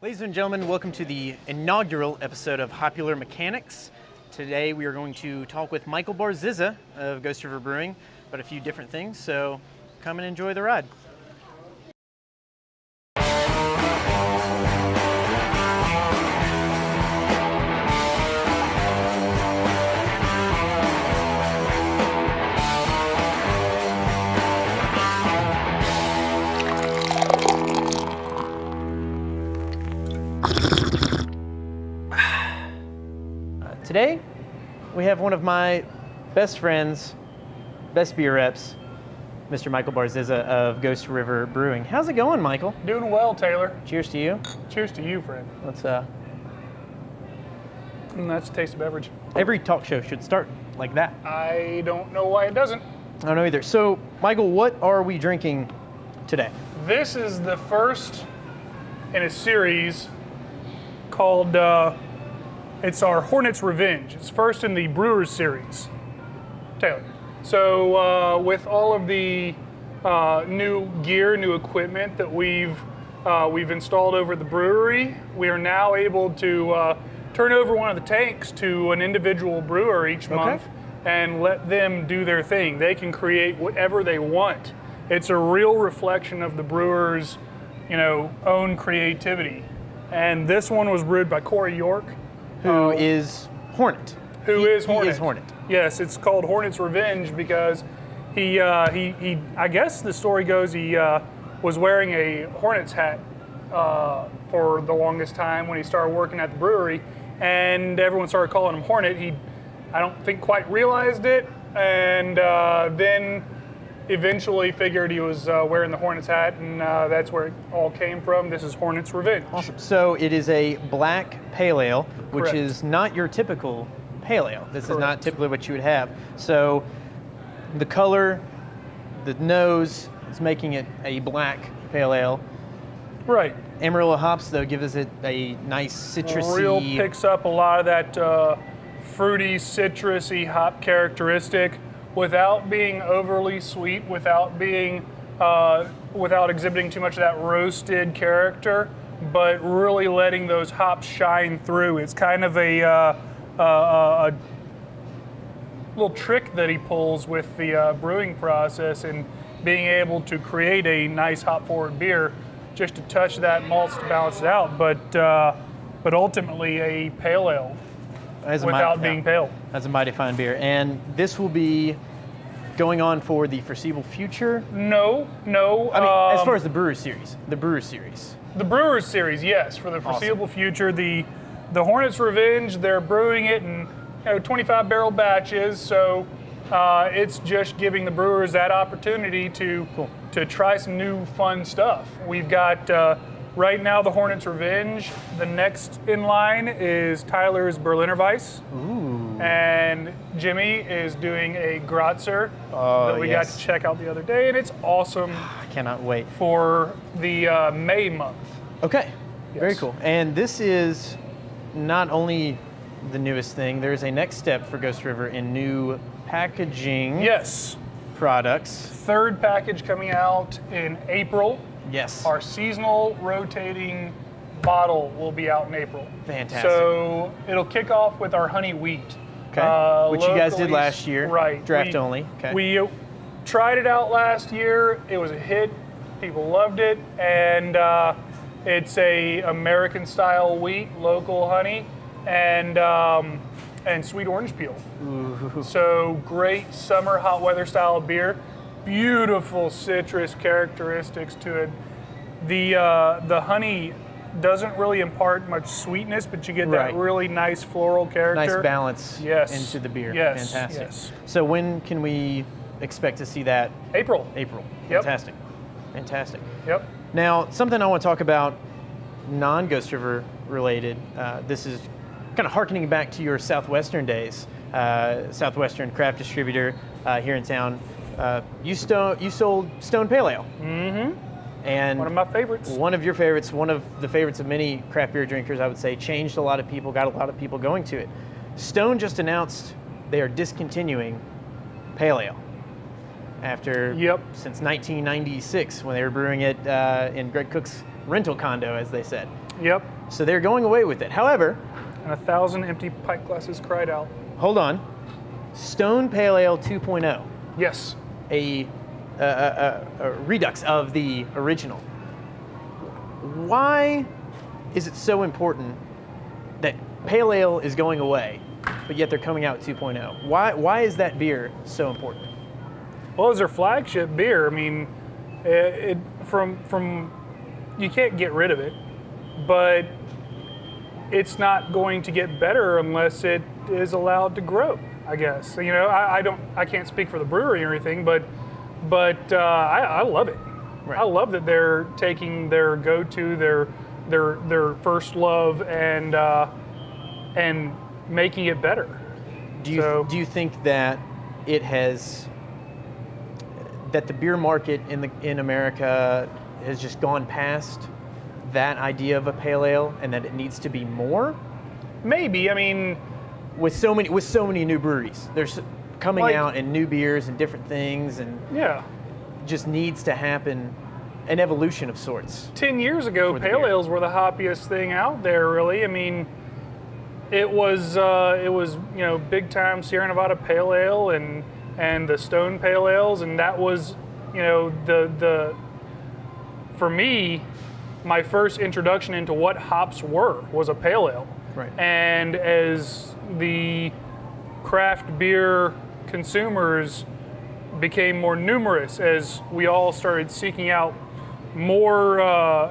Ladies and gentlemen, welcome to the inaugural episode of Hopular Mechanics. Today we are going to talk with Michael Barzizza of Ghost River Brewing about a few different things, so come and enjoy the ride. Today, we have one of my best friends, best beer reps, Mr. Michael Barzizza of Ghost River Brewing. How's it going, Michael? Doing well, Taylor. Cheers to you. Cheers to you, friend. Let's, That's a taste of beverage. every talk show should start like that. I don't know why it doesn't. I don't know either. So, Michael, what are we drinking today? This is the first in a series called, it's our Hornets Revenge. It's first in the Brewers series, Taylor. So with all of the new gear, new equipment that we've installed over the brewery, we are now able to turn over one of the tanks to an individual brewer each month and let them do their thing. They can create whatever they want. It's a real reflection of the brewer's, own creativity. And this one was brewed by Corey York, Who is Hornet? Who is Hornet? He is Hornet. Yes, it's called Hornets Revenge because he I guess the story goes he was wearing a Hornets hat for the longest time when he started working at the brewery, and everyone started calling him Hornet. He, I don't think, quite realized it, and then eventually figured he was wearing the Hornets hat, and that's where it all came from. This is Hornets Revenge. Awesome. So it is a black pale ale, which Correct. is not your typical pale ale. This is not Correct. typically what you would have. So the color, the nose is making it a black pale ale. Right. Amarillo hops, though, gives it a nice citrusy... Real picks up a lot of that fruity, citrusy hop characteristic without being overly sweet, without being without exhibiting too much of that roasted character, but really letting those hops shine through. It's kind of a little trick that he pulls with the brewing process and being able to create a nice hop-forward beer, just to touch that malts to balance it out, but ultimately a pale ale without being pale. That's a mighty fine beer. And this will be going on for the foreseeable future? No. I mean, as far as the Brewers series. The Brewers series. The Brewers series, yes, for the foreseeable future. The Hornets Revenge, they're brewing it in 25 barrel batches, so it's just giving the brewers that opportunity to try some new fun stuff. We've got right now the Hornets Revenge. The next in line is Tyler's Berliner Weiss. Ooh. And Jimmy is doing a Grotzer that we got to check out the other day, and it's awesome. I cannot wait. For the May month. Okay, very Yes. cool. And this is not only the newest thing, there's a next step for Ghost River in new packaging Yes. products. Third package coming out in April. Yes. Our seasonal rotating bottle will be out in April. Fantastic. So it'll kick off with our honey wheat. Okay. Which you guys did locally- last year. Right. Draft only. Okay. We tried it out last year. It was a hit. People loved it. And it's a American style wheat, local honey, and sweet orange peel. Ooh. So great summer hot weather style beer. Beautiful citrus characteristics to it. The honey doesn't really impart much sweetness, but you get that really nice floral character. Nice balance into the beer. Yes. Fantastic. Yes. So when can we expect to see that? April. April. Yep. Fantastic. Fantastic. Yep. Now, something I want to talk about, non-Ghost River related, this is kind of harkening back to your Southwestern days, Southwestern craft distributor here in town. You sold Stone Pale Ale. Mm-hmm. And one of my favorites. One of your favorites, one of the favorites of many craft beer drinkers, I would say, changed a lot of people, got a lot of people going to it. Stone just announced they are discontinuing Pale Ale after since 1996 when they were brewing it in Greg Cook's rental condo, as they said. Yep. So they're going away with it. However, And 1,000 empty pint glasses cried out. hold on. Stone Pale Ale 2.0, Yes. a redux of the original. Why is it so important that Pale Ale is going away, but yet they're coming out 2.0? Why is that beer so important? Well, it was their flagship beer. I mean, from you can't get rid of it, but it's not going to get better unless it is allowed to grow, I guess. You know, I can't speak for the brewery or anything, but I love it. Right. I love that they're taking their go-to, their first love, and making it better. Do you think that that the beer market in America has just gone past that idea of a pale ale, and that it needs to be more? Maybe. I mean, With so many new breweries, there's coming out and new beers and different things, and yeah. just needs to happen an evolution of sorts. 10 years ago, For the pale beer. ales were the hoppiest thing out there, really. I mean, it was big time Sierra Nevada Pale Ale and the Stone Pale Ales, and that was, the for me, my first introduction into what hops was a pale ale. Right. And as the craft beer consumers became more numerous, as we all started seeking out more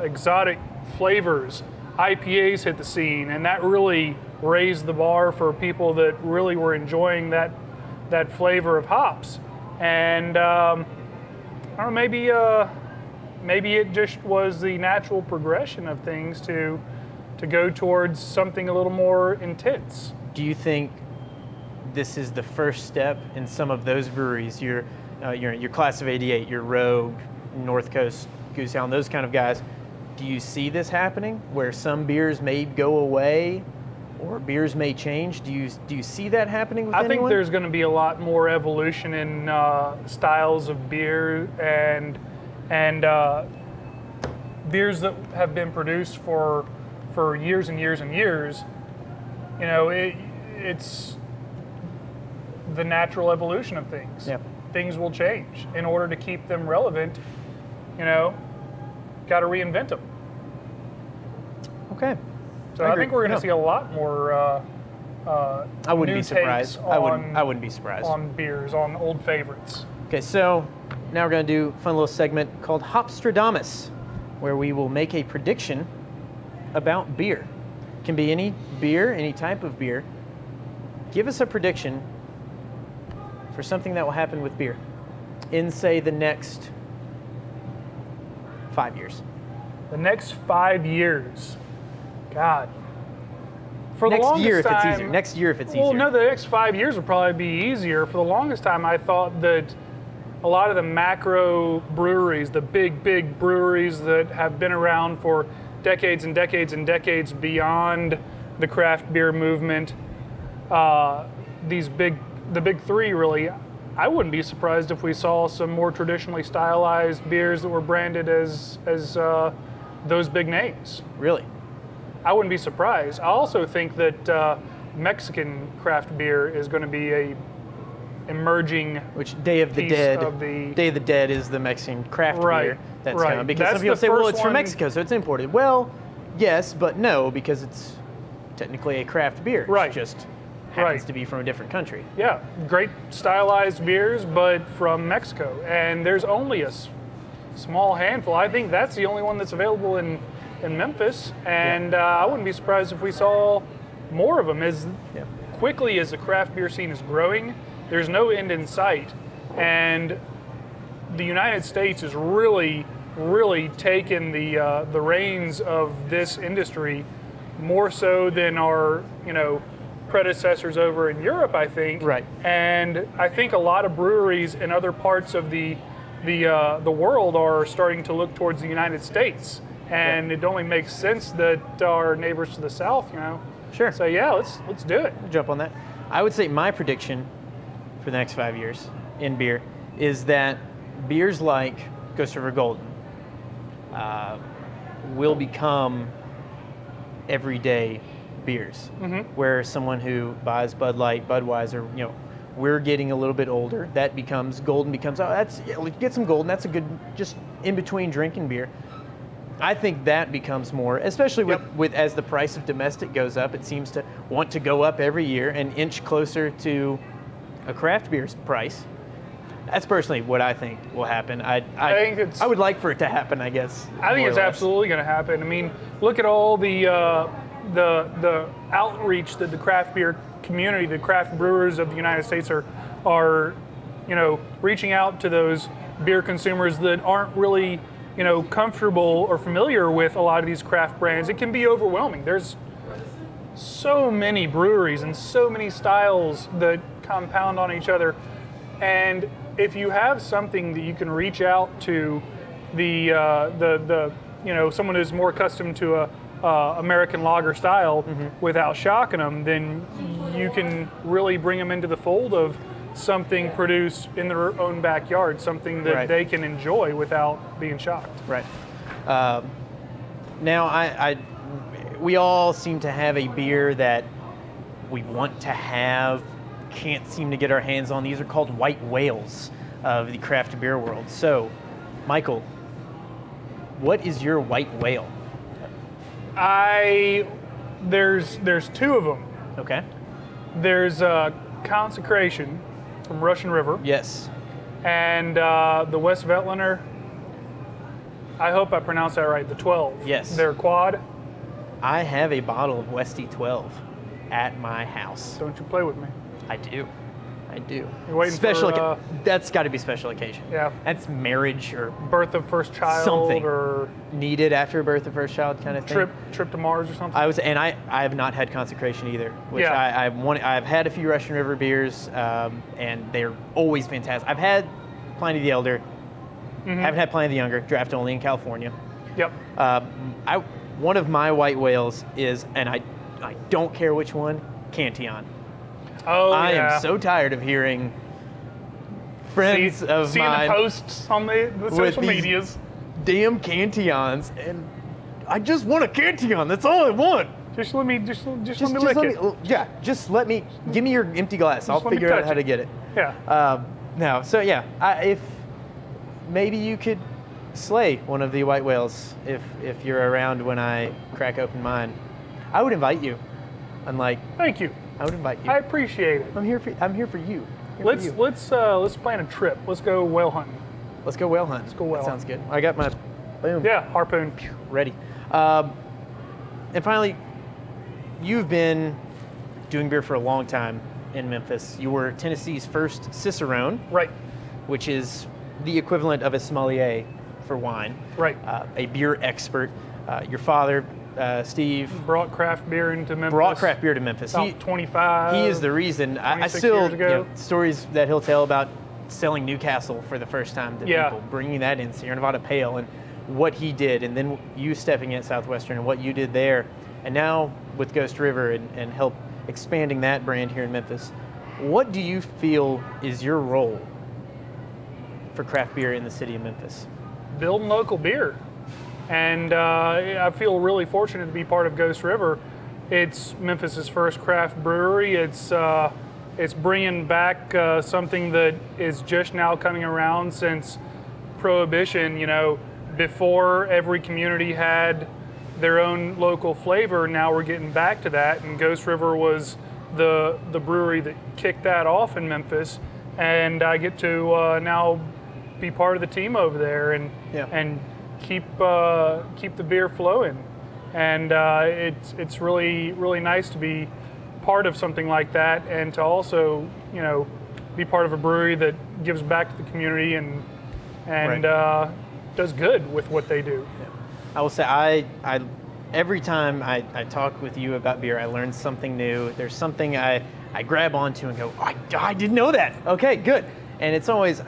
exotic flavors, IPAs hit the scene, and that really raised the bar for people that really were enjoying that flavor of hops. And I don't know, maybe it just was the natural progression of things to go towards something a little more intense. Do you think this is the first step in some of those breweries? Your Class of '88, your Rogue, North Coast, Goose Island, those kind of guys. Do you see this happening, where some beers may go away, or beers may change? Do you see that happening with I think anyone? there's going to be a lot more evolution in styles of beer and beers that have been produced for years and years and years. You know, it's the natural evolution of things. Yep. Things will change. In order to keep them relevant, got to reinvent them. Okay. So I think we're going to see a lot more. I wouldn't new be surprised. takes I wouldn't be surprised. on beers, on old favorites. Okay, so now we're going to do a fun little segment called Hopstradamus, where we will make a prediction about beer. Can be any beer, any type of beer. Give us a prediction for something that will happen with beer in, say, the next 5 years. The next 5 years, God. For the Next longest year if it's time, easier. Next year if it's Well, easier. no, the next 5 years would probably be easier. For the longest time, I thought that a lot of the macro breweries, the big breweries that have been around for decades and decades and decades beyond the craft beer movement, the big three really, I wouldn't be surprised if we saw some more traditionally stylized beers that were branded as those big names. Really? I wouldn't be surprised. I also think that Mexican craft beer is going to be a emerging Which Day of the piece Dead? of the- Day of the Dead is the Mexican craft Right, beer that's right. coming. Because That's some people the say, well, first it's from one- Mexico, so it's imported. Well, yes, but no, because it's technically a craft beer. Right. It just happens Right. to be from a different country. Yeah, great stylized beers, but from Mexico. And there's only a small handful. I think that's the only one that's available in Memphis. And I wouldn't be surprised if we saw more of them. As Yeah. quickly as the craft beer scene is growing, there's no end in sight. And the United States is really, really taken the reins of this industry more so than our, predecessors over in Europe, I think. Right. And I think a lot of breweries in other parts of the world are starting to look towards the United States. And it only makes sense that our neighbors to the south, Sure. say, yeah, let's do it. Jump on that. I would say my prediction for the next 5 years in beer is that beers like Ghost River Golden will become everyday beers. Mm-hmm. Where someone who buys Bud Light, Budweiser, we're getting a little bit older. That becomes Golden becomes get some Golden. That's a good just in between drinking beer. I think that becomes more, especially with as the price of domestic goes up. It seems to want to go up every year and inch closer to a craft beer's price. That's personally what I think will happen. I would like for it to happen, I guess. I think it's absolutely going to happen. I mean, look at all the outreach that the craft beer community, the craft brewers of the United States are reaching out to those beer consumers that aren't really comfortable or familiar with a lot of these craft brands. It can be overwhelming. There's so many breweries and so many styles that compound on each other, and if you have something that you can reach out to the someone who's more accustomed to a American lager style without shocking them, then you can really bring them into the fold of something produced in their own backyard, something that they can enjoy without being shocked. Right. Now, we all seem to have a beer that we want to have, can't seem to get our hands on. These are called white whales of the craft beer world. So, Michael, what is your white whale? There's two of them. Okay. There's Consecration from Russian River. Yes. And the West Veltliner, I hope I pronounced that right, the 12. Yes. Their quad. I have a bottle of Westy 12 at my house. Don't you play with me. I do. You're waiting for that's got to be special occasion. Yeah. That's marriage or birth of first child, something or needed after birth of first child kind of thing. Trip to Mars or something. I have not had Consecration either. Which I've had a few Russian River beers, and they're always fantastic. I've had Pliny the Elder. Haven't had Pliny the Younger. Draft only in California. Yep. One of my white whales is, and I don't care which one, Cantillon. Oh, I am so tired of hearing friends of seeing mine the posts on the social medias. Damn Cantillons, and I just want a Cantillon. That's all I want. Just let me lick it. Just let me. Give me your empty glass. I'll figure out how to get it. Yeah. If maybe you could slay one of the white whales if you're around when I crack open mine, I would invite you. Thank you. I would invite you. I appreciate it. I'm here for you. Let's plan a trip. Let's go whale hunting. Let's go whale hunting. That sounds good. I got my boom. Yeah, harpoon. Ready. And finally, you've been doing beer for a long time in Memphis. You were Tennessee's first Cicerone. Right. Which is the equivalent of a sommelier for wine. Right. A beer expert. Your father, Steve, brought craft beer to Memphis. About 25. He is the reason. I still stories that he'll tell about selling Newcastle for the first time to people, bringing that in, Sierra Nevada Pale, and what he did, and then you stepping in Southwestern and what you did there, and now with Ghost River and help expanding that brand here in Memphis. What do you feel is your role for craft beer in the city of Memphis? Building local beer. And I feel really fortunate to be part of Ghost River. It's Memphis's first craft brewery. It's bringing back something that is just now coming around since Prohibition. Before every community had their own local flavor. Now we're getting back to that, and Ghost River was the brewery that kicked that off in Memphis. And I get to now be part of the team over there and keep the beer flowing, and it's really nice to be part of something like that, and to also be part of a brewery that gives back to the community and does good with what they do. Yeah. I will say I every time I talk with you about beer, I learn something new. There's something I grab onto and go, I didn't know that. Okay, good. And it's always,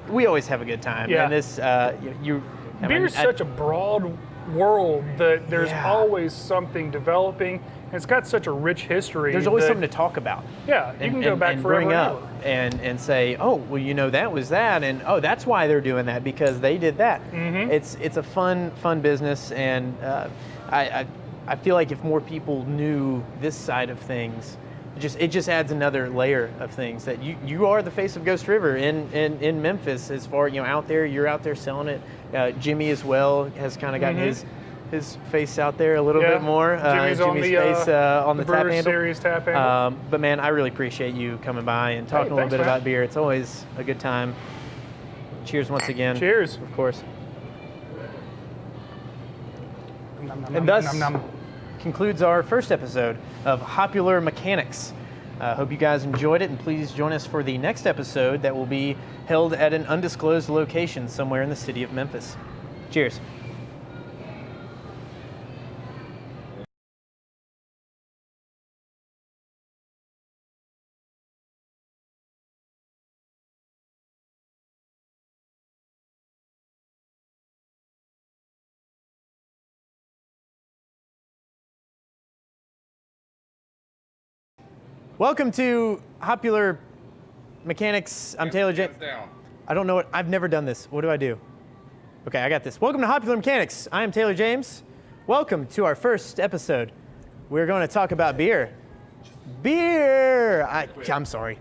we always have a good time. Yeah. And this beer's such a broad world that there's always something developing, and it's got such a rich history. There's always something to talk about. Yeah, you can go back and forever bring and up and say, that was that, and that's why they're doing that because they did that. Mm-hmm. It's a fun business, and I feel like if more people knew this side of things, it just adds another layer of things that you are the face of Ghost River in Memphis. As far out there, you're out there selling it. Jimmy as well has kind of gotten his face out there a little bit more. Jimmy's on the face on the tap Brewer handle. Series tap handle. But man, I really appreciate you coming by and talking a little bit about beer. It's always a good time. Cheers once again. Cheers. Of course. And thus concludes our first episode of Hopular Mechanics. Hope you guys enjoyed it, and please join us for the next episode that will be held at an undisclosed location somewhere in the city of Memphis. Cheers. Welcome to Hopular Mechanics. I'm Taylor James. I don't know what, I've never done this. What do I do? Okay, I got this. Welcome to Hopular Mechanics. I am Taylor James. Welcome to our first episode. We're going to talk about beer. Beer! I'm sorry.